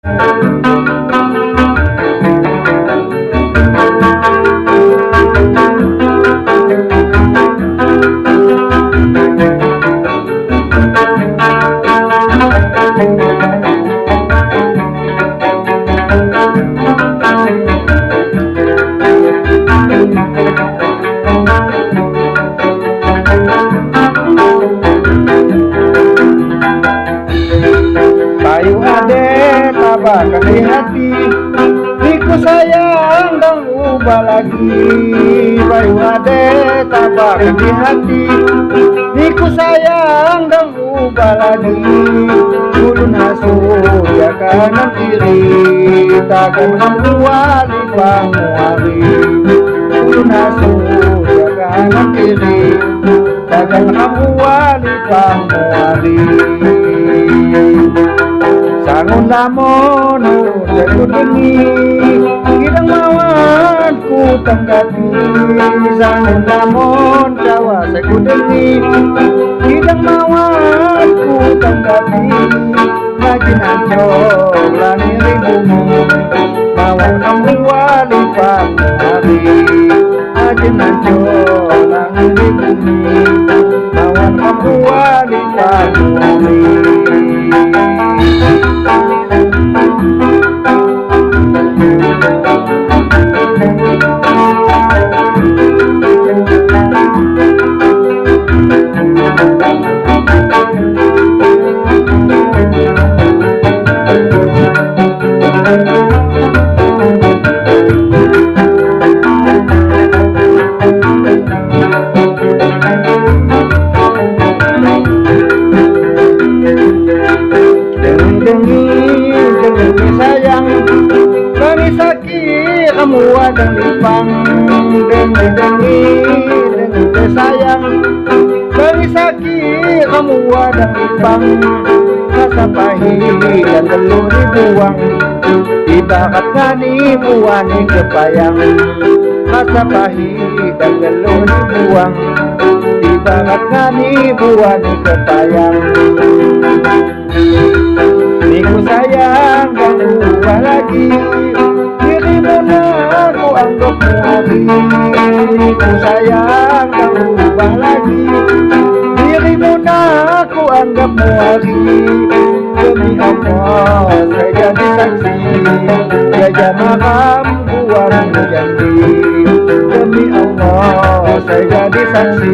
Bayu ade tabakan di hati, niku sayang dan ubah lagi. Bayu ade tabakan di hati, niku sayang dan ubah lagi. Ulun hasut ya kanan kiri, takkan kamu wali panguari. Ulun hasut ya kanan kiri, takkan kamu wali panguari. Sangun lamon aku dengi, kidang mawan ku tanggapi. Sangun lamon jawa aku dengi, kidang mawan ku tanggapi. Lagi nancol lani ribumu, mawan kamu wali panguari. Lagi nancol lani ribumu, mawan kamu wali panguari. Sayang, bagi sakit kamu ada lipang. Dengi sayang, bagi sakit kamu ada lipang. Rasa pahit dan telur dibuang, ibarat ngani buani kepayang. Rasa pahit dan telur dibuang, ibarat ngani buani kepayang. Niku sayang gak ubah lagi, dirimu aku anggap muari. Niku sayang gak ubah lagi, dirimu aku anggap muari. Demi Allah saya jadi saksi, jaga makam buatmu janji. Demi Allah saya jadi saksi,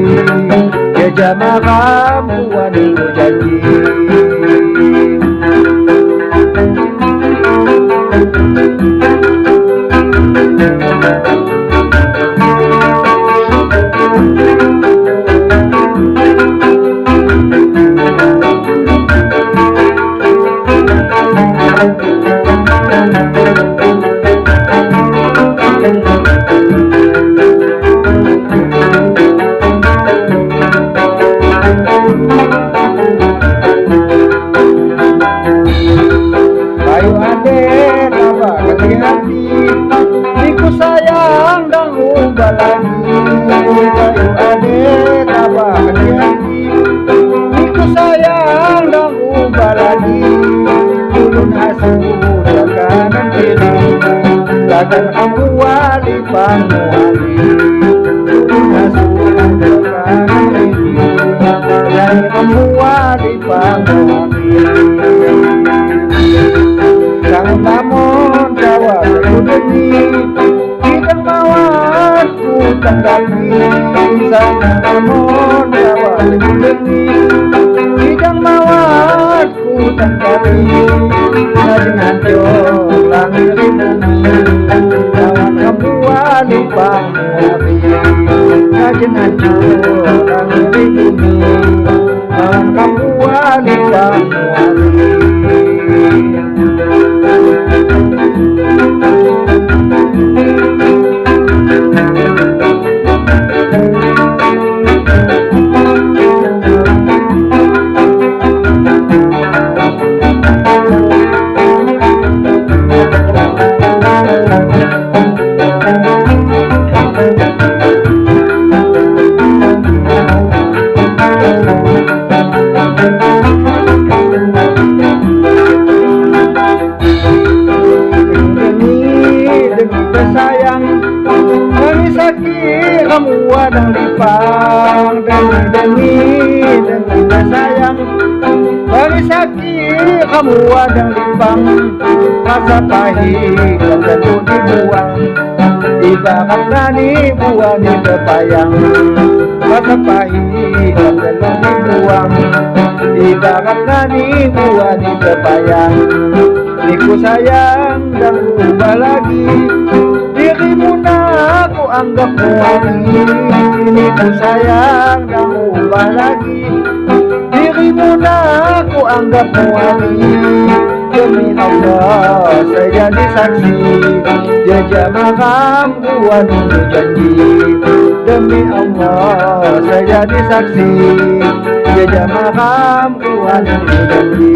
jaga makam buatmu janji. Bayu ade tabakan di hati, niku sayang dan ubah lagi. Bayu ade tabakan di hati, niku sayang dan ubah lagi. Ulun hasut ya kanan kiri, takkan kamu wali panguari. Ulun hasut ya kanan kiri, takkan kamu wali panguari. Sangun lamon jawa aku dengi, kidang mawan ku tanggapi. Sangun lamon jawa aku dengi, kidang mawan ku tanggapi. Lagi nancol lani ribumu, mawan kamu wali panguari. Lagi nancol lani ribumu, mawan kamu wali panguari. kamu wadang lipang demi dengan sayang bagi sakit kamu wadang lipang rasa pahit yang tentu dibuang ibarat nani buah di pepayang rasa pahit yang tentu dibuang ibarat nani buah di pepayang niku sayang dan ubah lagi dirimu nak aku anggap wangi niku sayang dan ubah lagi dirimu nak aku anggap wangi demi Allah saya jadi saksi jajah makam buat janji demi Allah saya jadi saksi jajah makam buat janji